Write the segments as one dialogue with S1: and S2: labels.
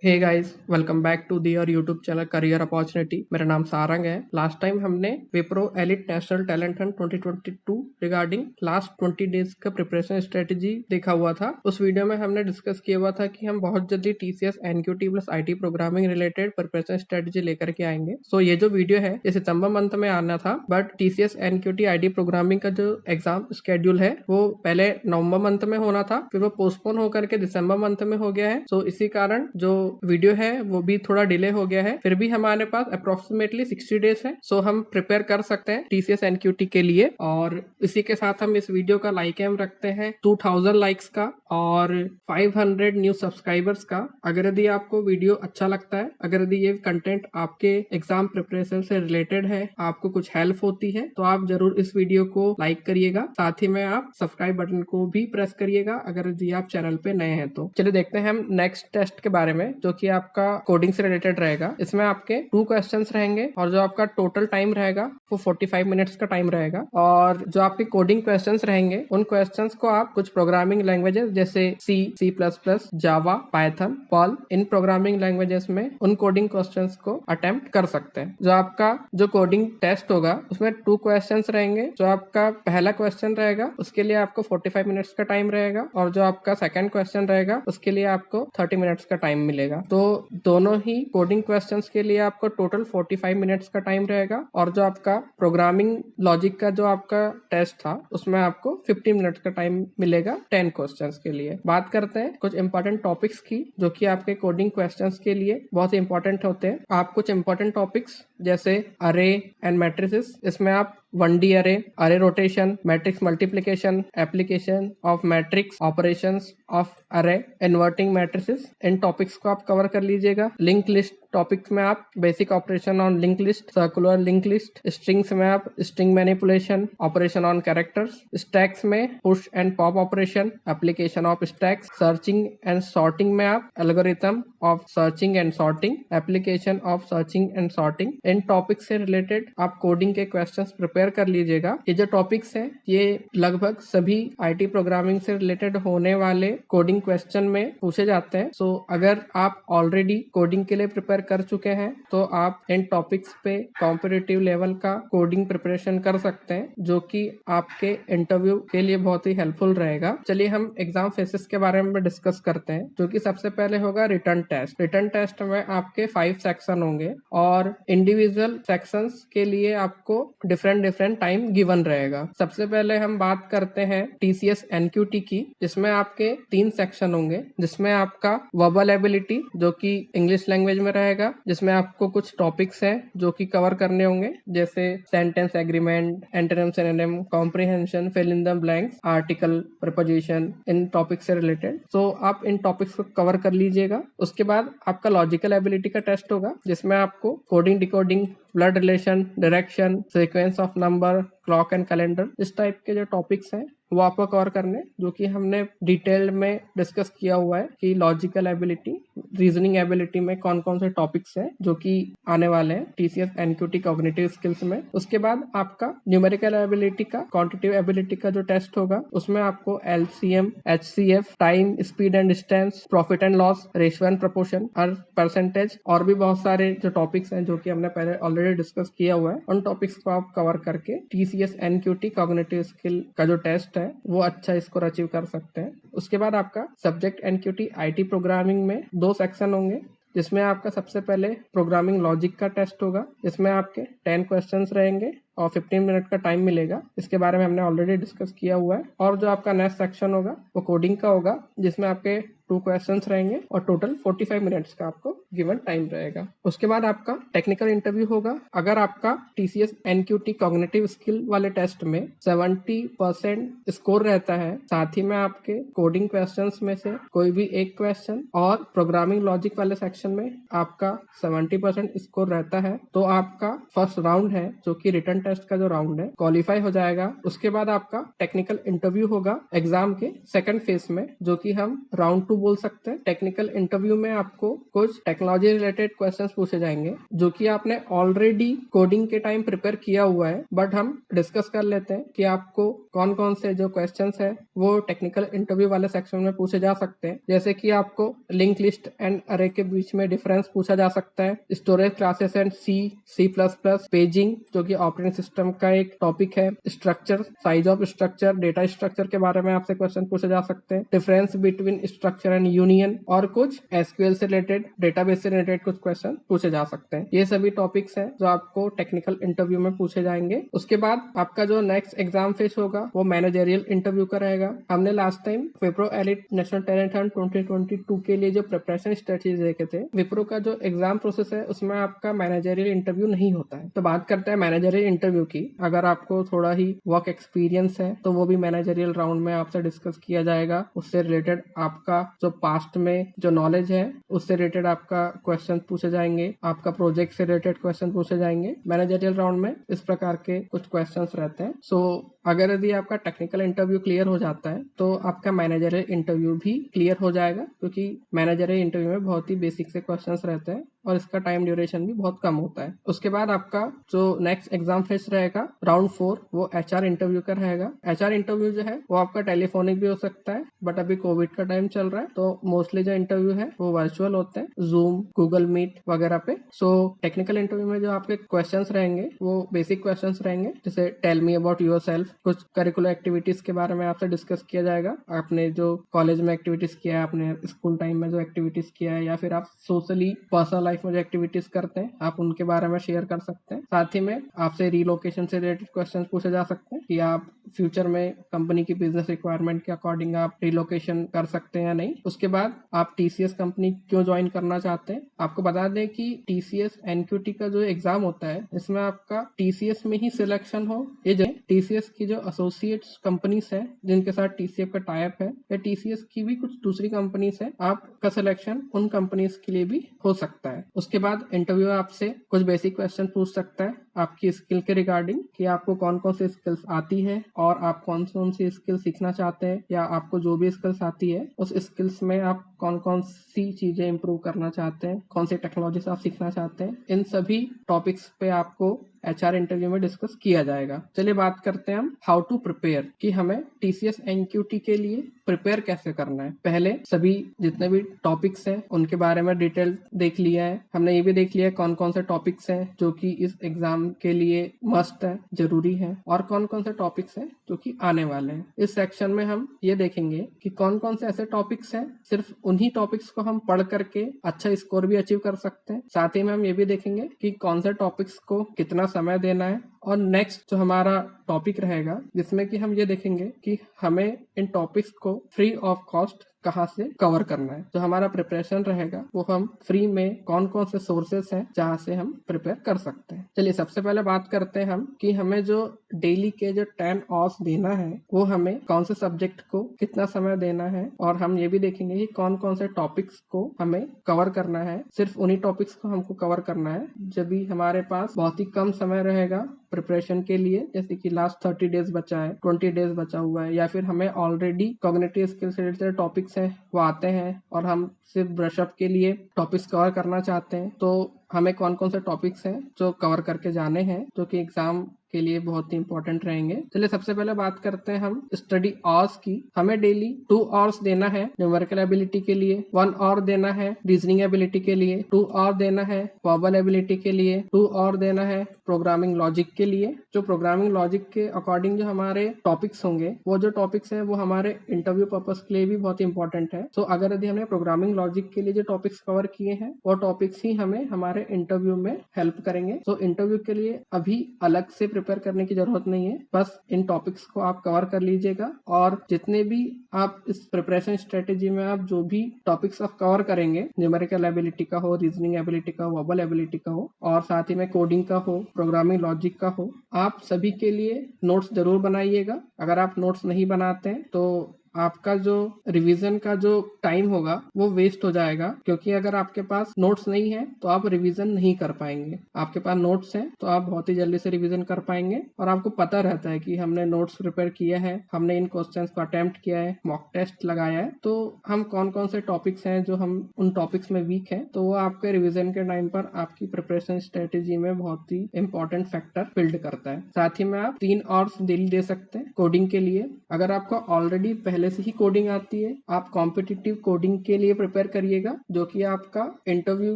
S1: Hey guys, welcome back to the your YouTube channel career opportunity. मेरा नाम सारंग है। Last time हमने Wipro elite national talent hunt 2022 regarding last 20 days का preparation strategy देखा हुआ था। उस वीडियो में हमने डिस्कस किया हुआ था कि हम बहुत जल्दी TCS NQT plus IT programming related preparation strategy लेकर के आएंगे। सो ये जो वीडियो है ये सितंबर मंथ में आना था, but TCS NQT IT programming का जो एग्जाम शेड्यूल है वो पहले नवंबर मंथ में होना था, फिर वो पोस्टपोन होकर के दिसंबर मंथ में हो गया है। सो इसी कारण जो वीडियो है वो भी थोड़ा डिले हो गया है। फिर भी हमारे पास अप्रोक्सीमेटली 60 डेज है, सो हम प्रिपेयर कर सकते हैं टीसीएस एनक्यूटी के लिए। और इसी के साथ हम इस वीडियो का लाइक एम रखते हैं 2000 लाइक्स का और 500 न्यू सब्सक्राइबर्स का। अगर यदि आपको वीडियो अच्छा लगता है, अगर यदि ये कंटेंट आपके एग्जाम प्रिपरेशन से रिलेटेड है, आपको कुछ हेल्प होती है, तो आप जरूर इस वीडियो को लाइक करिएगा। साथ ही में आप सब्सक्राइब बटन को भी प्रेस करिएगा अगर यदि आप चैनल पे नए हैं तो। चलिए देखते हैं हम नेक्स्ट टेस्ट के बारे में, जो कि आपका कोडिंग से रिलेटेड रहेगा। इसमें आपके 2 क्वेश्चंस रहेंगे और जो आपका टोटल टाइम रहेगा वो 45 मिनट्स का टाइम रहेगा। और जो आपके कोडिंग क्वेश्चंस रहेंगे उन क्वेश्चंस को आप कुछ प्रोग्रामिंग लैंग्वेजेस जैसे C++, जावा, पाइथन, पर्ल, इन प्रोग्रामिंग लैंग्वेजेस में उन कोडिंग क्वेश्चंस को अटेम्प्ट कर सकते हैं। जो आपका जो कोडिंग टेस्ट होगा उसमें 2 क्वेश्चंस रहेंगे। जो आपका पहला क्वेश्चन रहेगा उसके लिए आपको 45 मिनट्स का टाइम रहेगा और जो आपका सेकंड क्वेश्चन रहेगा उसके लिए आपको 30 मिनट्स का टाइम मिलेगा। तो दोनों ही कोडिंग क्वेश्चंस के लिए आपको टोटल 45 मिनट्स का टाइम रहेगा और जो आपका प्रोग्रामिंग लॉजिक का जो आपका टेस्ट था उसमें आपको 15 मिनट्स का टाइम मिलेगा 10 क्वेश्चंस के लिए। बात करते हैं कुछ इंपॉर्टेंट टॉपिक्स की जो कि आपके कोडिंग क्वेश्चंस के लिए बहुत इंपॉर्टेंट होते हैं। आप कुछ इंपॉर्टेंट टॉपिक्स जैसे अरे एंड मैट्रिसेस, इसमें आप 1D अरे rotation, matrix multiplication, application of matrix, operations of अरे, इन्वर्टिंग मैट्रिसेस, इन टॉपिक्स को आप कवर कर लीजिएगा। लिंक लिस्ट टॉपिक्स में आप basic operation on link list, circular link list, strings में आप string manipulation, operation on characters, stacks में push and pop operation, application of stacks, searching and sorting में आप algorithm of searching and sorting, application of searching and sorting. इन topics से related आप coding के questions prepare कर लीजिएगा। ये जो टॉपिक्स हैं ये लगभग सभी आईटी प्रोग्रामिंग से रिलेटेड होने वाले कोडिंग क्वेश्चन में पूछे जाते हैं। सो अगर आप ऑलरेडी कोडिंग के लिए प्रिपेयर कर चुके हैं तो आप इन टॉपिक्स पे कॉम्पिटिटिव लेवल का कोडिंग प्रिपरेशन कर सकते हैं, जो कि आपके इंटरव्यू के लिए बहुत ही हेल्पफुल रहेगा। चलिए हम एग्जाम फेसेस के बारे में डिस्कस करते हैं, जो कि सबसे पहले होगा रिटर्न टेस्ट। रिटर्न टेस्ट में आपके 5 सेक्शन होंगे और इंडिविजुअल सेक्शंस के लिए आपको डिफरेंट टाइम गिवन रहेगा। सबसे पहले हम बात करते हैं टीसीएस एनक्यूटी की, जिसमें आपके 3 सेक्शन होंगे, जिसमें आपका वर्बल एबिलिटी जो कि इंग्लिश लैंग्वेज में रहेगा, जिसमें आपको कुछ टॉपिक्स हैं जो कि कवर करने होंगे, जैसे sentence agreement, antonym synonym, comprehension, fill in the blanks, article, preposition, इन टॉपिक्स से रिलेटेड। सो आप इन टॉपिक्स को कवर कर लीजिएगा। उसके बाद आपका लॉजिकल एबिलिटी का टेस्ट होगा, जिसमें आपको coding, decoding, blood relation, direction, sequence of number, clock and calendar, इस टाइप के जो टॉपिक्स हैं वो आपको कवर करने, जो कि हमने डिटेल में डिस्कस किया हुआ है कि लॉजिकल एबिलिटी, रीजनिंग एबिलिटी में कौन कौन से टॉपिक्स हैं जो कि आने वाले हैं टीसीएस एनक्यूटी कॉग्निटिव स्किल्स में। उसके बाद आपका न्यूमेरिकल एबिलिटी का, क्वांटिटेटिव एबिलिटी का जो टेस्ट होगा उसमें आपको LCM, HCF, time, speed and distance, profit and loss, ratio and proportion और परसेंटेज, और भी बहुत सारे जो टॉपिक्स हैं जो कि हमने पहले ऑलरेडी डिस्कस किया हुआ है, उन टॉपिक्स को आप कवर करके टीसीएस एनक्यूटी कॉग्निटिव स्किल का जो टेस्ट है वो अच्छा स्कोर अचीव कर सकते हैं। उसके बाद आपका सब्जेक्ट एनक्यूटी आईटी प्रोग्रामिंग में 2 सेक्शन होंगे, जिसमें आपका सबसे पहले प्रोग्रामिंग लॉजिक का टेस्ट होगा, जिसमें आपके 10 क्वेश्चंस रहेंगे और 15 मिनट का टाइम मिलेगा। इसके बारे में हमने ऑलरेडी डिस्कस किया हुआ है। और जो आपका नेक्स्ट सेक्शन होगा वो कोडिंग का होगा, जिसमें आपके 2 क्वेश्चंस रहेंगे और टोटल 45 मिनट्स का आपको गिवन टाइम रहेगा। उसके बाद आपका टेक्निकल इंटरव्यू होगा। अगर आपका टीसीएस एनक्यूटी कॉग्निटिव स्किल वाले टेस्ट में 70% स्कोर रहता है, साथ ही में आपके कोडिंग क्वेश्चंस में से कोई भी एक क्वेश्चन और प्रोग्रामिंग लॉजिक वाले सेक्शन में आपका 70% स्कोर रहता है, तो आपका फर्स्ट राउंड है जो कि रिटर्न टेस्ट का जो राउंड है क्वालिफाई हो जाएगा, उसके बाद आपका टेक्निकल इंटरव्यू होगा एग्जाम के सेकंड फेज में, जो कि हम राउंड 2 बोल सकते हैं। टेक्निकल इंटरव्यू में आपको कुछ टेक्नोलॉजी रिलेटेड क्वेश्चंस पूछे जाएंगे जो कि आपने ऑलरेडी कोडिंग के टाइम प्रिपेयर किया हुआ है, बट हम डिस्कस कर लेते हैं कि आपको कौन कौन से जो क्वेश्चंस है वो टेक्निकल इंटरव्यू वाले सेक्शन में पूछे जा सकते हैं। जैसे कि आपको लिंक लिस्ट एंड अरे के बीच में डिफरेंस पूछा जा सकता है, storage classes and C plus plus, paging जो कि ऑपरेटिंग सिस्टम का एक टॉपिक है, structure, size of structure, data structure के बारे में आपसे क्वेश्चन पूछे जा सकते हैं, difference between structure and union, और कुछ एसक्यूएल से रिलेटेड, डेटाबेस से रिलेटेड कुछ क्वेश्चन पूछे जा सकते हैं। ये सभी टॉपिक्स हैं जो आपको टेक्निकल इंटरव्यू में पूछे जाएंगे। उसके बाद आपका जो नेक्स्ट एग्जाम फेस होगा वो मैनेजरियल इंटरव्यू का रहेगा। हमने last time Wipro elite national talent hunt 2022 के लिए जो प्रिपरेशन स्ट्रेटजी देखे थे, विप्रो का जो एग्जाम प्रोसेस है उसमें आपका मैनेजरियल इंटरव्यू नहीं होता है। तो बात करते हैं मैनेजरियल इंटरव्यू की। अगर आपको थोड़ा ही वर्क एक्सपीरियंस है तो वो भी मैनेजरियल राउंड में आपसे डिस्कस किया जाएगा। उससे रिलेटेड आपका जो पास्ट में जो नॉलेज है उससे रिलेटेड आपका क्वेश्चन पूछे जाएंगे, आपका प्रोजेक्ट से रिलेटेड क्वेश्चन पूछे जाएंगे। मैनेजरियल राउंड में इस प्रकार के कुछ क्वेश्चंस रहते हैं। सो अगर यदि आपका टेक्निकल इंटरव्यू क्लियर हो जाता है तो आपका मैनेजरियल इंटरव्यू भी क्लियर हो जाएगा, क्योंकि मैनेजरियल इंटरव्यू में बहुत ही बेसिक से क्वेश्चंस रहते हैं और इसका टाइम ड्यूरेशन भी बहुत कम होता है। उसके बाद आपका जो नेक्स्ट एग्जाम फेस रहेगा राउंड 4, वो एचआर इंटरव्यू का रहेगा। एचआर इंटरव्यू जो है वो आपका टेलीफोनिक भी हो सकता है, बट अभी कोविड का टाइम चल रहा है तो मोस्टली जो इंटरव्यू है वो वर्चुअल होते हैं, जूम, गूगल मीट वगैरह पे। सो टेक्निकल इंटरव्यू में जो आपके क्वेश्चन रहेंगे वो बेसिक क्वेश्चन रहेंगे, जैसे tell me about yourself, कुछ करिकुलर एक्टिविटीज के बारे में आपसे डिस्कस किया जाएगा। आपने जो कॉलेज में एक्टिविटीज किया है, आपने स्कूल टाइम में जो एक्टिविटीज किया है, या फिर आप सोशली पर्सनल लाइफ में जो एक्टिविटीज करते हैं आप उनके बारे में शेयर कर सकते हैं। साथ ही में आपसे रीलोकेशन से रिलेटेड क्वेश्चन पूछे जा सकते हैं कि आप फ्यूचर में कंपनी की बिजनेस रिक्वायरमेंट के अकॉर्डिंग आप रीलोकेशन कर सकते हैं या नहीं। उसके बाद आप टीसीएस कंपनी क्यों ज्वाइन करना चाहते हैं। आपको बता दें कि टीसीएस एनक्यूटी का जो एग्जाम होता है इसमें आपका टीसीएस में ही सिलेक्शन हो, ये जो टीसीएस की जो एसोसिएट्स कंपनीज है जिनके साथ टीसीएस का टाई अप है, या टीसीएस की भी कुछ दूसरी कंपनीज है, आपका सिलेक्शन उन कंपनीज के लिए भी हो सकता है। उसके बाद इंटरव्यू आपसे कुछ बेसिक क्वेश्चन पूछ सकता है आपकी स्किल के रिगार्डिंग, कि आपको कौन कौन सी स्किल्स आती है और आप कौन कौन सी स्किल सीखना चाहते हैं, या आपको जो भी स्किल्स आती है उस स्किल्स में आप कौन कौन सी चीजें इंप्रूव करना चाहते हैं, कौन सी टेक्नोलॉजीज आप सीखना चाहते हैं। इन सभी टॉपिक्स पे आपको एचआर इंटरव्यू में डिस्कस किया जाएगा। चलिए बात करते हैं हम हाउ टू प्रिपेयर, कि हमें टीसीएस एनक्यूटी के लिए प्रिपेयर कैसे करना है। पहले सभी जितने भी टॉपिक्स हैं उनके बारे में डिटेल देख लिया है। हमने ये भी देख लिया है कौन कौन से टॉपिक्स हैं जो कि इस एग्जाम के लिए मस्ट है, जरूरी है, और कौन कौन से टॉपिक्स हैं जो कि आने वाले हैं। इस सेक्शन में हम ये देखेंगे कि कौन कौन से ऐसे टॉपिक्स हैं सिर्फ उन्हीं टॉपिक्स को हम पढ़ करके अच्छा स्कोर भी अचीव कर सकते हैं। साथ ही में हम ये भी देखेंगे कि कौन से टॉपिक्स को कितना समय देना है। और नेक्स्ट जो हमारा टॉपिक रहेगा जिसमें कि हम ये देखेंगे कि हमें इन टॉपिक्स को फ्री ऑफ कॉस्ट कहाँ से कवर करना है। जो हमारा प्रिपरेशन रहेगा वो हम फ्री में कौन कौन से सोर्सेस हैं जहाँ से हम प्रिपेयर कर सकते हैं। चलिए सबसे पहले बात करते हैं हम कि हमें जो डेली के जो 10 आवर्स देना है वो हमें कौन से सब्जेक्ट को कितना समय देना है, और हम ये भी देखेंगे कि कौन कौन से टॉपिक्स को हमें कवर करना है। सिर्फ उन्हीं टॉपिक्स को हमको कवर करना है जब भी हमारे पास बहुत ही कम समय रहेगा प्रिपरेशन के लिए, जैसे कि लास्ट 30 डेज बचा है, 20 डेज बचा हुआ है, या फिर हमें ऑलरेडी कॉग्निटिव स्किल्स से रिलेटेड टॉपिक्स हैं वो आते हैं और हम सिर्फ ब्रशअप के लिए टॉपिक्स कवर करना चाहते हैं। तो हमें कौन कौन से टॉपिक्स हैं जो कवर करके जाने हैं जो कि एग्जाम के लिए बहुत ही इंपॉर्टेंट रहेंगे। चलिए सबसे पहले बात करते हैं हम स्टडी आवर्स की। हमें डेली 2 आवर्स देना है न्यूमेरिकल एबिलिटी के लिए, 1 आवर देना है रीजनिंग एबिलिटी के लिए, 2 आवर देना है वर्बल एबिलिटी के लिए, 2 आवर देना है प्रोग्रामिंग लॉजिक के लिए। जो प्रोग्रामिंग लॉजिक के अकॉर्डिंग जो हमारे टॉपिक्स होंगे, वो जो टॉपिक्स हैं वो हमारे इंटरव्यू पर्पस के लिए भी बहुत इंपॉर्टेंट है। सो अगर यदि हमने प्रोग्रामिंग लॉजिक के लिए जो टॉपिक्स कवर किए हैं वो टॉपिक्स ही हमें हमारे इंटरव्यू में हेल्प करेंगे। सो इंटरव्यू के लिए अभी अलग से प्रिपेयर करने की जरूरत नहीं है, बस इन टॉपिक्स को आप कवर कर लीजिएगा। और जितने भी आप इस प्रिपरेशन स्ट्रेटेजी में आप जो भी टॉपिक्स आप कवर करेंगे, न्यूमेरिकल एबिलिटी का हो, रीजनिंग एबिलिटी का हो, वर्बल एबिलिटी का हो, और साथ ही में कोडिंग का हो, प्रोग्रामिंग लॉजिक का हो, आप सभी के लिए नोट्स जरूर बनाइएगा। अगर आप नोट्स नहीं बनाते हैं तो आपका जो रिवीजन का जो टाइम होगा वो वेस्ट हो जाएगा, क्योंकि अगर आपके पास नोट्स नहीं है तो आप रिवीजन नहीं कर पाएंगे। आपके पास नोट्स हैं तो आप बहुत ही जल्दी से रिवीजन कर पाएंगे और आपको पता रहता है कि हमने नोट्स प्रिपेयर किया है, हमने इन क्वेश्चंस को अटेम्प्ट किया है, मॉक टेस्ट लगाया है, तो हम कौन कौन से टॉपिक्स हैं जो हम उन टॉपिक्स में वीक है, तो वो आपके रिवीजन के टाइम पर आपकी प्रिपरेशन स्ट्रेटेजी में बहुत ही इंपॉर्टेंट फैक्टर बिल्ड करता है। साथ ही में आप 3 आवर्स डेली दे सकते हैं कोडिंग के लिए। अगर आपको ऑलरेडी पहले से ही कोडिंग आती है, आप कॉम्पिटिटिव कोडिंग के लिए प्रिपेयर करिएगा, जो कि आपका इंटरव्यू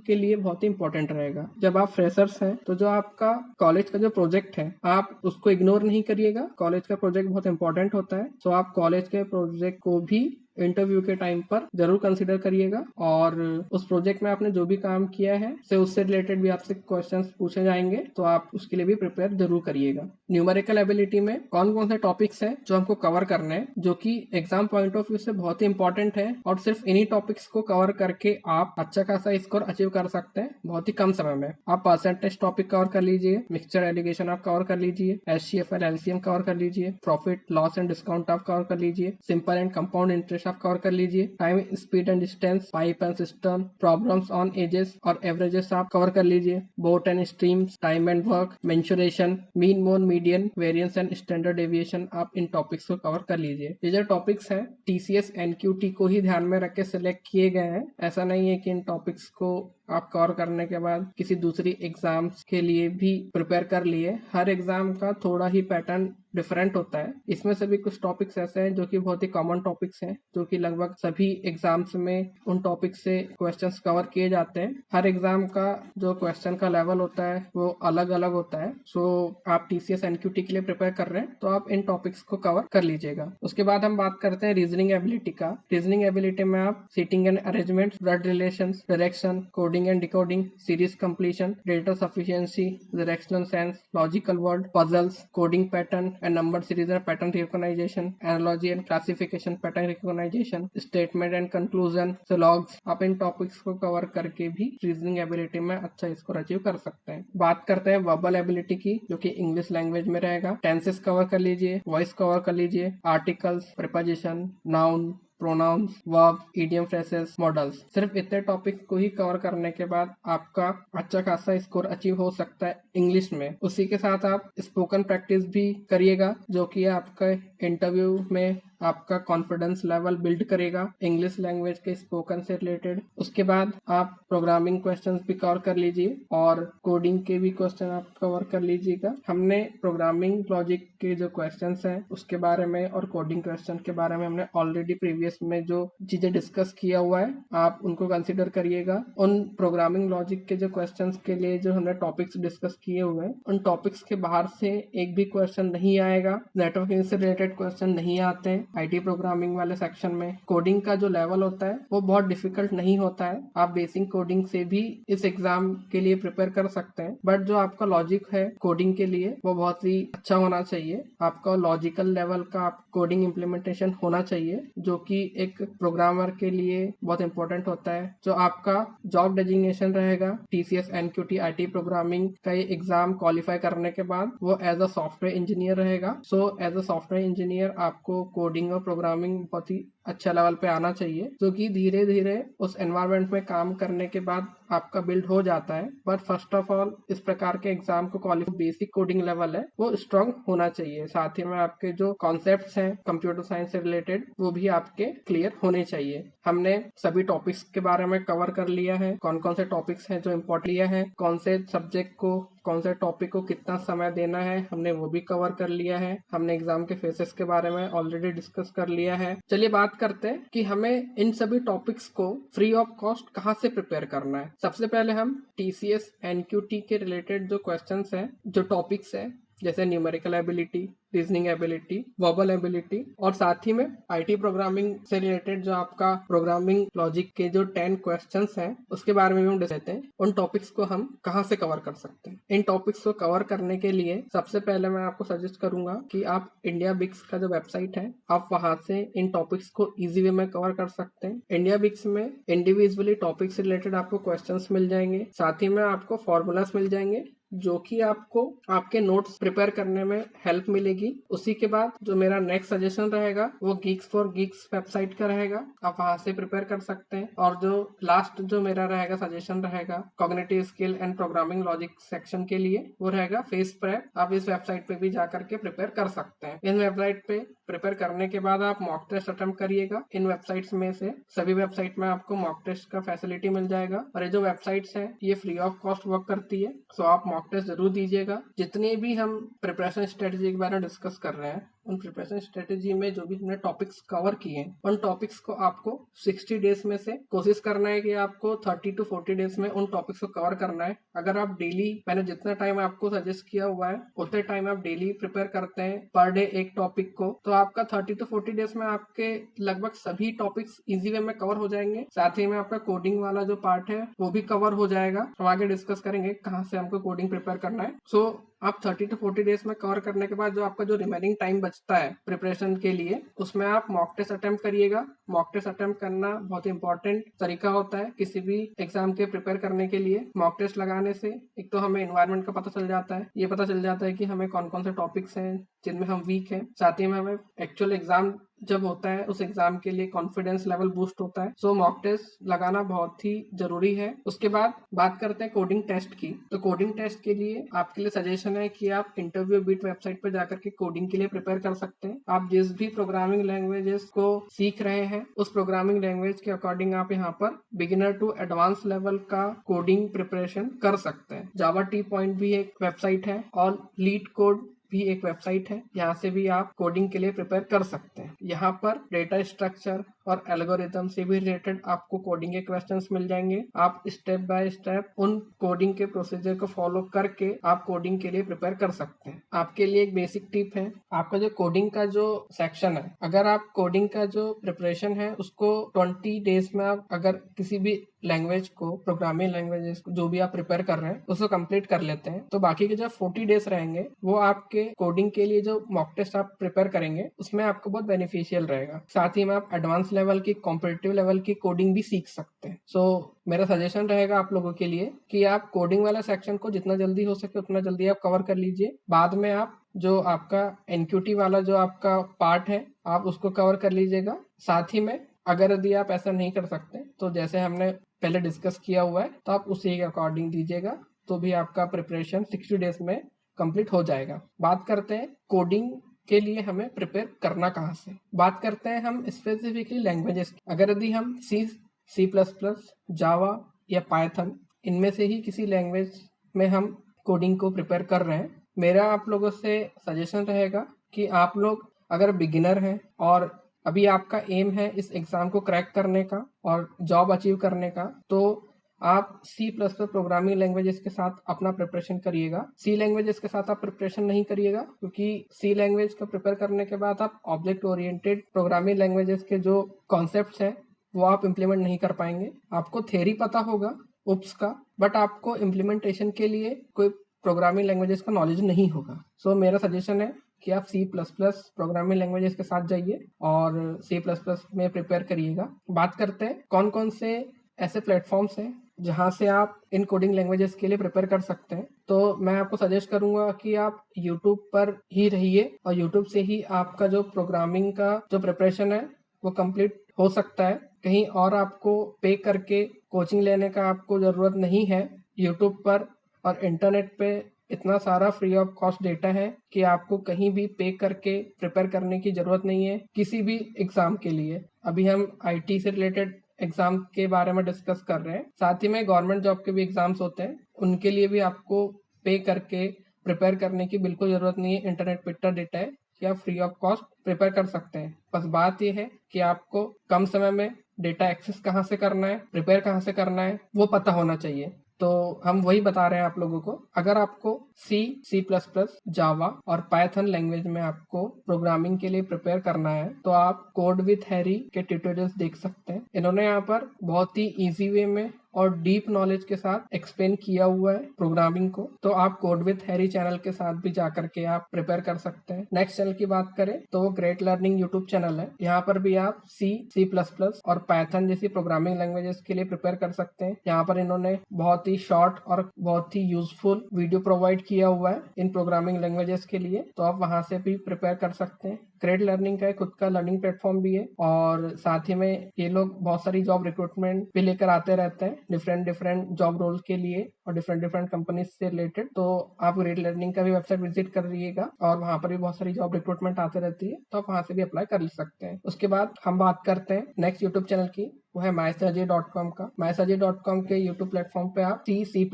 S1: के लिए बहुत ही इंपॉर्टेंट रहेगा। जब आप फ्रेशर्स हैं तो जो आपका कॉलेज का जो प्रोजेक्ट है आप उसको इग्नोर नहीं करिएगा। कॉलेज का प्रोजेक्ट बहुत इंपॉर्टेंट होता है, तो आप कॉलेज के प्रोजेक्ट को भी इंटरव्यू के टाइम पर जरूर कंसीडर करिएगा और उस प्रोजेक्ट में आपने जो भी काम किया है उससे रिलेटेड भी आपसे क्वेश्चंस पूछे जाएंगे, तो आप उसके लिए भी प्रिपेयर जरूर करिएगा। न्यूमेरिकल एबिलिटी में कौन कौन से टॉपिक्स हैं जो हमको कवर करने हैं, जो कि एग्जाम पॉइंट ऑफ व्यू से बहुत ही इंपॉर्टेंट है और सिर्फ इन्हीं टॉपिक्स को कवर करके आप अच्छा खासा स्कोर अचीव कर सकते हैं बहुत ही कम समय में। आप परसेंटेज टॉपिक कवर कर लीजिए, मिक्सचर एलिगेशन आप कवर कर लीजिए, HCFL LCM कवर कर लीजिए, प्रॉफिट लॉस एंड डिस्काउंट आप कवर कर लीजिए, सिंपल एंड कंपाउंड इंटरेस्ट आप कवर कर लीजिए, time speed and distance, pipe and system, problems on edges और एवरेजेस आप कवर कर लीजिए, boat and streams, time and work, mensuration, mean mode median, variance and standard deviation, आप इन topics को कवर कर लीजिए। ये जो टॉपिक्स हैं TCS NQT को ही ध्यान में रख के सिलेक्ट किए गए हैं। ऐसा नहीं है कि इन टॉपिक्स को आप कवर करने के बाद किसी दूसरी एग्जाम्स के लिए भी प्रिपेयर कर लिए। हर एग्जाम का थोड़ा ही पैटर्न डिफरेंट होता है। इसमें से भी कुछ टॉपिक्स ऐसे हैं जो कि बहुत ही कॉमन टॉपिक्स हैं, जो कि लगभग सभी एग्जाम्स में उन टॉपिक से क्वेश्चंस कवर किए जाते हैं। हर एग्जाम का जो क्वेश्चन का लेवल होता है वो अलग अलग होता है। सो आप TCS NQT के लिए प्रिपेयर कर रहे हैं तो आप इन टॉपिक्स को कवर कर लीजिएगा। उसके बाद हम बात करते हैं रीजनिंग एबिलिटी का। रीजनिंग एबिलिटी में आप seating and arrangement, blood relations, direction, coding and decoding, series completion, data sufficiency, directional sense, logical word, puzzles, coding pattern and number series and pattern recognition, analogy and classification, pattern recognition, statement and conclusion, logs, आप इन topics को cover करके भी reasoning ability में अच्छा score achieve कर सकते हैं। बात करते हैं वर्बल एबिलिटी की, जो कि इंग्लिश लैंग्वेज में रहेगा। टेंसेस कवर कर लीजिए, वॉइस कवर कर लीजिए, articles, preposition, noun, pronouns, verb, idiom phrases, modals. सिर्फ इतने टॉपिक को ही कवर करने के बाद आपका अच्छा खासा स्कोर अचीव हो सकता है इंग्लिश में। उसी के साथ आप स्पोकन प्रैक्टिस भी करिएगा, जो कि आपका इंटरव्यू में आपका कॉन्फिडेंस लेवल बिल्ड करेगा इंग्लिश लैंग्वेज के स्पोकन से रिलेटेड। उसके बाद आप प्रोग्रामिंग क्वेश्चंस भी कवर कर लीजिए और कोडिंग के भी क्वेश्चन आप कवर कर लीजिएगा। हमने प्रोग्रामिंग लॉजिक के जो क्वेश्चंस हैं उसके बारे में और कोडिंग क्वेश्चन के बारे में हमने ऑलरेडी प्रीवियस में जो चीजें डिस्कस किया हुआ है, आप उनको कंसिडर करिएगा। उन प्रोग्रामिंग लॉजिक के जो क्वेश्चंस के लिए जो हमने टॉपिक्स डिस्कस किए हुए हैं, उन टॉपिक्स के बाहर से एक भी क्वेश्चन नहीं आएगा। नेटवर्किंग से रिलेटेड क्वेश्चन नहीं आते हैं। IT प्रोग्रामिंग वाले सेक्शन में कोडिंग का जो लेवल होता है वो बहुत डिफिकल्ट नहीं होता है। आप बेसिक कोडिंग से भी इस एग्जाम के लिए प्रिपेयर कर सकते हैं, बट जो आपका लॉजिक है कोडिंग के लिए वो बहुत ही अच्छा होना चाहिए। आपका लॉजिकल लेवल का कोडिंग इम्प्लीमेंटेशन होना चाहिए, जो कि एक प्रोग्रामर के लिए बहुत इंपॉर्टेंट होता है। जो आपका जॉब डेजिग्नेशन रहेगा TCS NQT IT प्रोग्रामिंग का ये एग्जाम क्वालिफाई करने के बाद, वो एज अ सॉफ्टवेयर इंजीनियर रहेगा। So as a software engineer आपको कोडिंग और प्रोग्रामिंग बहुत ही अच्छा लेवल पे आना चाहिए, जो कि धीरे धीरे उस एनवायरनमेंट में काम करने के बाद आपका बिल्ड हो जाता है। बट फर्स्ट ऑफ ऑल इस प्रकार के एग्जाम को क्वालिफाई बेसिक कोडिंग लेवल है वो स्ट्रांग होना चाहिए। साथ ही में आपके जो कॉन्सेप्ट्स हैं कंप्यूटर साइंस से रिलेटेड वो भी आपके क्लियर होने चाहिए। हमने सभी टॉपिक्स के बारे में कवर कर लिया है, कौन कौन से टॉपिक्स हैं जो इम्पोर्टेंट लिया है, कौन से सब्जेक्ट को कौन से टॉपिक को कितना समय देना है, हमने वो भी कवर कर लिया है। हमने एग्जाम के फेसेस के बारे में ऑलरेडी डिस्कस कर लिया है। चलिए बात करते हैं कि हमें इन सभी टॉपिक्स को फ्री ऑफ कॉस्ट कहाँ से प्रिपेयर करना है। सबसे पहले हम TCS NQT के रिलेटेड जो क्वेश्चंस हैं, जो टॉपिक्स हैं, जैसे numerical ability, reasoning ability, verbal ability और साथ ही में IT प्रोग्रामिंग से रिलेटेड जो आपका प्रोग्रामिंग लॉजिक के जो 10 क्वेश्चंस हैं उसके बारे में भी हम डिस्कस करते हैं। उन टॉपिक्स को हम कहां से कवर कर सकते हैं। इन टॉपिक्स को कवर करने के लिए सबसे पहले मैं आपको सजेस्ट करूंगा कि आप इंडिया बिक्स का जो वेबसाइट है, आप वहां से इन टॉपिक्स को इजी वे में कवर कर सकते हैं। इंडिया बिक्स में इंडिविजुअली टॉपिक से रिलेटेड आपको क्वेश्चंस मिल जाएंगे, साथ ही में आपको फॉर्मूलास मिल जाएंगे जो कि आपको आपके नोट्स प्रिपेयर करने में हेल्प मिलेगी। उसी के बाद जो मेरा नेक्स्ट सजेशन रहेगा वो गीक्स फॉर गीक्स वेबसाइट का रहेगा, आप वहां से प्रिपेयर कर सकते हैं। और जो लास्ट जो मेरा रहेगा सजेशन रहेगा cognitive skill and programming logic section के लिए, वो रहेगा फेस प्रेप। आप इस वेबसाइट पे भी जाकर के प्रिपेयर कर सकते हैं। इन वेबसाइट पे प्रिपेयर करने के बाद आप मॉक टेस्ट अटेम्प्ट करिएगा। इन वेबसाइट्स में से सभी वेबसाइट में आपको मॉक टेस्ट का फैसिलिटी मिल जाएगा, और ये जो वेबसाइट्स हैं ये फ्री ऑफ कॉस्ट वर्क करती है। सो आप मॉक टेस्ट जरूर दीजिएगा। जितने भी हम प्रिपरेशन स्ट्रेटेजी के बारे में डिस्कस कर रहे हैं, उन प्रिपरेशन स्ट्रेटेजी में जो भी हमने टॉपिक्स कवर किए हैं, उन टॉपिक्स को आपको 60 डेज में से कोशिश करना है कि आपको 30 to 40 डेज में उन टॉपिक्स को कवर करना है। अगर आप डेली, मैंने जितना टाइम आपको सजेस्ट किया हुआ है उतने टाइम आप डेली प्रिपेयर करते हैं पर डे एक टॉपिक को, तो आपका 30 to 40 डेज में आपके लगभग सभी टॉपिक्स इजी वे में कवर हो जाएंगे। साथ ही में आपका कोडिंग वाला जो पार्ट है वो भी कवर हो जाएगा। हम आगे डिस्कस करेंगे कहाँ से हमको कोडिंग प्रिपेयर करना है। सो आप 30 to 40 डेज में कवर करने के बाद जो आपका जो रिमेनिंग टाइम बचता है प्रिपरेशन के लिए, उसमें आप मॉक टेस्ट अटेम्प्ट करिएगा। मॉक टेस्ट अटेम्प्ट करना बहुत इंपॉर्टेंट तरीका होता है किसी भी एग्जाम के प्रिपेयर करने के लिए। मॉक टेस्ट लगाने से एक तो हमें एनवायरनमेंट का पता चल जाता है, ये पता चल जाता है कि हमें कौन कौन से टॉपिक्स हैं जिनमें हम वीक हैं। साथ ही में हमें एक्चुअल एग्जाम जब होता है उस एग्जाम के लिए कॉन्फिडेंस लेवल बूस्ट होता है। सो मॉक टेस्ट लगाना बहुत ही जरूरी है। उसके बाद बात करते हैं कोडिंग टेस्ट की। तो कोडिंग टेस्ट के लिए आपके लिए सजेशन है कि आप इंटरव्यू बीट वेबसाइट पर जाकर के कोडिंग के लिए प्रिपेयर कर सकते हैं। आप जिस भी प्रोग्रामिंग लैंग्वेजेस को सीख रहे हैं उस प्रोग्रामिंग लैंग्वेज के अकॉर्डिंग आप यहाँ पर बिगिनर टू एडवांस लेवल का कोडिंग प्रिपरेशन कर सकते हैं। जावा टी पॉइंट भी एक वेबसाइट है और लीड कोड भी एक वेबसाइट है, यहाँ से भी आप कोडिंग के लिए प्रिपेयर कर सकते हैं। यहाँ पर डेटा स्ट्रक्चर और एल्गोरिथम से भी रिलेटेड आपको कोडिंग के क्वेश्चंस मिल जाएंगे। आप स्टेप बाय स्टेप उन कोडिंग के प्रोसीजर को फॉलो करके आप कोडिंग के लिए प्रिपेयर कर सकते हैं। आपके लिए एक बेसिक टिप है, आपका जो कोडिंग का जो सेक्शन है, अगर आप कोडिंग का जो प्रिपरेशन है उसको 20 डेज में आप अगर किसी भी लैंग्वेज को, प्रोग्रामिंग लैंग्वेजेस जो भी आप प्रिपेयर कर रहे हैं उसको कंप्लीट कर लेते हैं, तो बाकी के जो 40 डेज रहेंगे वो आपके कोडिंग के लिए जो मॉक टेस्ट आप प्रिपेयर करेंगे उसमें आपको बहुत बेनिफिशियल रहेगा। साथ ही में आप एडवांस लेवल की, कॉम्पिटिटिव लेवल की कोडिंग भी सीख सकते हैं। सो मेरा सजेशन रहेगा आप लोगों के लिए कि आप कोडिंग वाला सेक्शन को जितना जल्दी हो सके उतना जल्दी आप कवर कर लीजिए। बाद में आप जो आपका एनक्यूटी वाला जो आपका पार्ट है आप उसको कवर कर लीजिएगा। साथ ही में अगर यदि आप ऐसा नहीं कर सकते तो जैसे हमने पहले डिस्कस किया हुआ है तो आप उसी के अकॉर्डिंग दीजिएगा, तो भी आपका प्रिपरेशन 60 डेज में कंप्लीट हो जाएगा। बात करते हैं कोडिंग के लिए हमें प्रिपेयर करना कहाँ से। बात करते हैं हम स्पेसिफिकली लैंग्वेजेस की। अगर यदि हम सी प्लस प्लस, जावा या पाइथन, इनमें से ही किसी लैंग्वेज में हम कोडिंग को प्रिपेयर कर रहे हैं, मेरा आप लोगों से सजेशन रहेगा कि आप लोग अगर बिगिनर हैं और अभी आपका एम है इस एग्जाम को क्रैक करने का और जॉब अचीव करने का, तो आप C plus plus programming languages के साथ अपना प्रिपरेशन करिएगा। सी लैंग्वेजेस के साथ आप प्रिपरेशन नहीं करिएगा, क्योंकि सी लैंग्वेज का प्रिपेयर करने के बाद आप ऑब्जेक्ट ओरिएंटेड प्रोग्रामिंग लैंग्वेजेस के जो कॉन्सेप्ट्स हैं वो आप इम्प्लीमेंट नहीं कर पाएंगे। आपको थ्योरी पता होगा उप्स का, बट आपको इम्प्लीमेंटेशन के लिए कोई प्रोग्रामिंग लैंग्वेजेस का नॉलेज नहीं होगा। सो मेरा सजेशन है कि आप C plus plus programming languages के साथ जाइए और सी प्लस प्लस में प्रिपेयर करिएगा। बात करते हैं कौन कौन से ऐसे प्लेटफॉर्म्स हैं जहां से आप इन कोडिंग लैंग्वेजेस के लिए प्रिपेयर कर सकते हैं। तो मैं आपको सजेस्ट करूंगा कि आप YouTube पर ही रहिए और YouTube से ही आपका जो प्रोग्रामिंग का जो प्रिपरेशन है वो कंप्लीट हो सकता है। कहीं और आपको पे करके कोचिंग लेने का आपको ज़रूरत नहीं है। YouTube पर और इंटरनेट पे इतना सारा फ्री ऑफ कॉस्ट डेटा है कि आपको कहीं भी पे करके प्रिपेयर करने की ज़रूरत नहीं है किसी भी एग्ज़ाम के लिए। अभी हम IT से रिलेटेड एग्ज़ाम के बारे में डिस्कस कर रहे हैं, साथ ही में गवर्नमेंट जॉब के भी एग्ज़ाम्स होते हैं, उनके लिए भी आपको पे करके प्रिपेयर करने की बिल्कुल ज़रूरत नहीं है। इंटरनेट पे इतना डेटा है कि आप फ्री ऑफ कॉस्ट प्रिपेयर कर सकते हैं। बस बात यह है कि आपको कम समय में डेटा एक्सेस कहाँ से करना है, प्रिपेयर कहाँ से करना है, वो पता होना चाहिए। तो हम वही बता रहे हैं आप लोगों को। अगर आपको सी प्लस प्लस, जावा और पाइथन लैंग्वेज में आपको प्रोग्रामिंग के लिए प्रिपेयर करना है तो आप कोड विथ हैरी के ट्यूटोरियल्स देख सकते हैं। इन्होंने यहाँ पर बहुत ही इजी वे में और डीप नॉलेज के साथ एक्सप्लेन किया हुआ है प्रोग्रामिंग को। तो आप कोड विथ हैरी चैनल के साथ भी जाकर के आप प्रिपेयर कर सकते हैं। नेक्स्ट चैनल की बात करें तो वो ग्रेट लर्निंग यूट्यूब चैनल है। यहाँ पर भी आप C++ और पाइथन जैसी प्रोग्रामिंग लैंग्वेजेस के लिए प्रिपेयर कर सकते हैं। यहाँ पर इन्होंने बहुत ही शॉर्ट और बहुत ही यूजफुल वीडियो प्रोवाइड किया हुआ है इन प्रोग्रामिंग लैंग्वेजेस के लिए, तो आप वहां से भी प्रिपेयर कर सकते हैं। ग्रेट लर्निंग का खुद का लर्निंग प्लेटफॉर्म भी है और साथ ही में ये लोग बहुत सारी जॉब रिक्रूटमेंट भी लेकर आते रहते हैं डिफरेंट जॉब रोल के लिए और डिफरेंट कंपनीज से रिलेटेड। तो आप ग्रेट लर्निंग का भी वेबसाइट विजिट कर लीजिएगा और वहां पर भी बहुत सारी जॉब रिक्रूटमेंट आते रहती है, तो आप वहां से भी अप्लाई कर सकते हैं। उसके बाद हम बात करते हैं नेक्स्ट यूट्यूब चैनल की, वो है mysajay.com का। mysajay.com के यूट्यूब प्लेटफॉर्म पे आप C++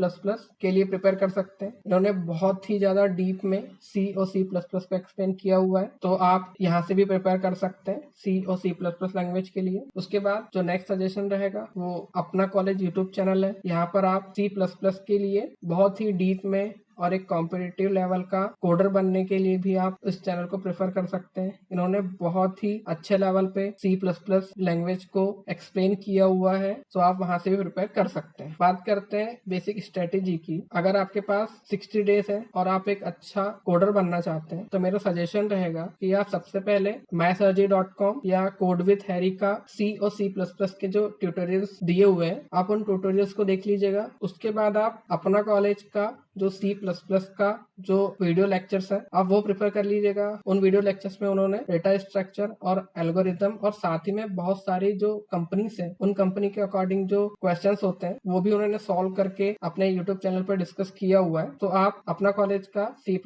S1: के लिए प्रिपेयर कर सकते हैं। इन्होंने बहुत ही ज्यादा डीप में C और C++ को एक्सप्लेन किया हुआ है, तो आप यहाँ से भी प्रिपेयर कर सकते हैं C और C++ लैंग्वेज के लिए। उसके बाद जो नेक्स्ट सजेशन रहेगा वो अपना कॉलेज यूट्यूब चैनल है। यहाँ पर आप C++ के लिए बहुत ही डीप में और एक कॉम्पिटिटिव लेवल का कोडर बनने के लिए भी आप इस चैनल को प्रेफर कर सकते हैं। इन्होंने बहुत ही अच्छे लेवल पे C++ लैंग्वेज को एक्सप्लेन किया हुआ है, तो आप वहां से भी प्रिपेयर कर सकते हैं। बात करते हैं बेसिक स्ट्रेटेजी की। अगर आपके पास 60 डेज है और आप एक अच्छा कोडर बनना चाहते हैं तो मेरा सजेशन रहेगा कि आप सबसे पहले mysajay.com या कोड विथ हैरी का C और C++ के जो ट्यूटोरियल्स दिए हुए हैं आप उन ट्यूटोरियल्स को देख लीजिएगा। उसके बाद आप अपना कॉलेज का जो C++ का जो वीडियो लेक्चर्स है आप वो प्रिपेयर कर लीजिएगा। उन वीडियो लेक्चर्स में उन्होंने डेटा स्ट्रक्चर और एल्गोरिथम और साथ ही में बहुत सारी जो कंपनीज है उन कंपनी के अकॉर्डिंग जो क्वेश्चंस होते हैं वो भी उन्होंने सॉल्व करके अपने यूट्यूब चैनल पर डिस्कस किया हुआ है। तो आप अपना कॉलेज का C++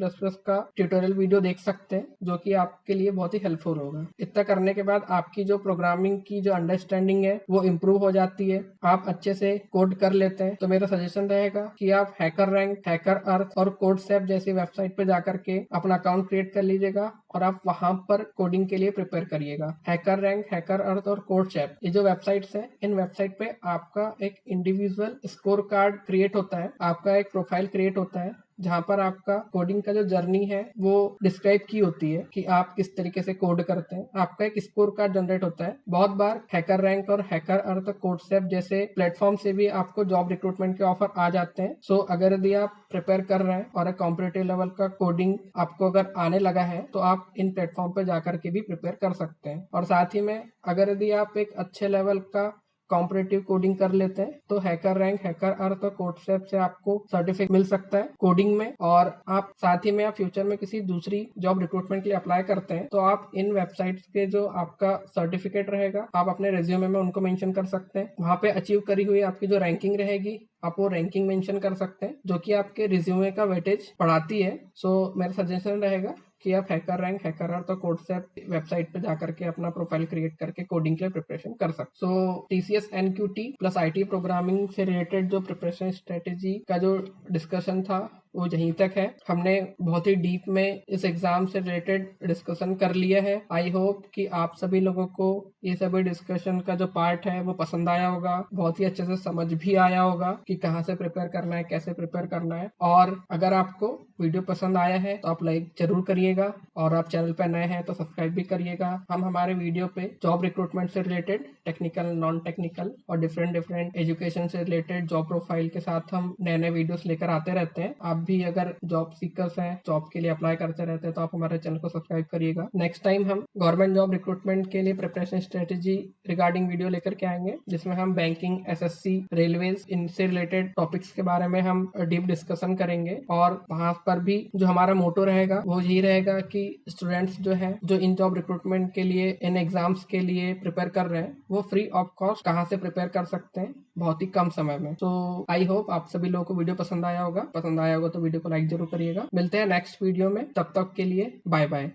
S1: का ट्यूटोरियल वीडियो देख सकते हैं जो कि आपके लिए बहुत ही हेल्पफुल होगा। इतना करने के बाद आपकी जो प्रोग्रामिंग की जो अंडरस्टैंडिंग है वो इम्प्रूव हो जाती है, आप अच्छे से कोड कर लेते हैं। तो मेरा सजेशन रहेगा कि आप हैकर रैंक, हैकर अर्थ और कोडसेप जैसी वेबसाइट पे जाकर के अपना अकाउंट क्रिएट कर लीजिएगा और आप वहां पर कोडिंग के लिए प्रिपेयर करिएगा। हैकर रैंक, हैकर अर्थ और कोडसेप ये जो वेबसाइट्स हैं इन वेबसाइट पे आपका एक इंडिविजुअल स्कोर कार्ड क्रिएट होता है, आपका एक प्रोफाइल क्रिएट होता है जहां पर आपका कोडिंग का जो जर्नी है वो डिस्क्राइब की होती है कि आप किस तरीके से कोड करते हैं। आपका एक स्कोर कार्ड जनरेट होता है। बहुत बार हैकर रैंक और हैकर अर्थ, कोडसेप जैसे प्लेटफॉर्म से भी आपको जॉब रिक्रूटमेंट के ऑफर आ जाते हैं। सो अगर यदि आप प्रिपेयर कर रहे हैं और एक कॉम्पिटिटिव लेवल का कोडिंग आपको अगर आने लगा है तो आप इन प्लेटफॉर्म पर जाकर के भी प्रिपेयर कर सकते हैं। और साथ ही में अगर यदि आप एक अच्छे लेवल का कॉम्पिटिटिव कोडिंग कर लेते हैं तो हैकर रैंक, हैकर अर्थ और कोडसेप से आपको सर्टिफिकेट मिल सकता है कोडिंग में। और आप साथ ही में आप फ्यूचर में किसी दूसरी जॉब रिक्रूटमेंट के लिए अप्लाई करते हैं तो आप इन वेबसाइट्स के जो आपका सर्टिफिकेट रहेगा आप अपने रिज्यूमे में उनको मेंशन कर सकते हैं। वहां पे अचीव करी हुई आपकी जो रैंकिंग रहेगी आप वो रैंकिंग मेंशन कर सकते हैं जो कि आपके रिज्यूमे का वेटेज बढ़ाती है। सो मेरा सजेशन रहेगा कि आप हैकर रैंक, हैकर अर्थ और कोडसेप वेबसाइट पे जाकर के अपना प्रोफाइल क्रिएट करके कोडिंग के लिए प्रिपरेशन कर सकते। सो TCS NQT plus IT programming से रिलेटेड जो प्रिपरेशन स्ट्रेटेजी का जो डिस्कशन था वो यहीं तक है। हमने बहुत ही डीप में इस एग्जाम से रिलेटेड डिस्कशन कर लिया है। आई होप कि आप सभी लोगों को ये सभी डिस्कशन का जो पार्ट है वो पसंद आया होगा, बहुत ही अच्छे से समझ भी आया होगा कि कहाँ से प्रिपेयर करना है, कैसे प्रिपेयर करना है। और अगर आपको वीडियो पसंद आया है तो आप लाइक जरूर करिएगा और आप चैनल पर नए हैं तो सब्सक्राइब भी करिएगा। हम हमारे वीडियो पे जॉब रिक्रूटमेंट से रिलेटेड, टेक्निकल, नॉन टेक्निकल और डिफरेंट एजुकेशन से रिलेटेड जॉब प्रोफाइल के साथ हम नए वीडियोस लेकर आते रहते हैं। आप भी अगर जॉब सीकर्स हैं, जॉब के लिए अप्लाई करते रहते हैं तो आप हमारे चैनल को सब्सक्राइब करिएगा। नेक्स्ट टाइम हम गवर्नमेंट जॉब रिक्रूटमेंट के लिए प्रिपरेशन स्ट्रेटेजी रिगार्डिंग वीडियो लेकर के आएंगे जिसमें हम बैंकिंग, SSC, रेलवेज इनसे रिलेटेड टॉपिक्स के बारे में हम डीप डिस्कशन करेंगे। और वहां पर भी जो हमारा मोटो रहेगा वो यही रहेगा कि स्टूडेंट्स जो है जो इन जॉब रिक्रूटमेंट के लिए, इन एग्जाम्स के लिए प्रिपेयर कर रहे हैं वो फ्री ऑफ कॉस्ट कहाँ से प्रिपेयर कर सकते हैं बहुत ही कम समय में। तो आई होप आप सभी लोगों को वीडियो पसंद आया होगा तो वीडियो को लाइक जरूर करिएगा। मिलते हैं नेक्स्ट वीडियो में, तब तक के लिए बाय बाय।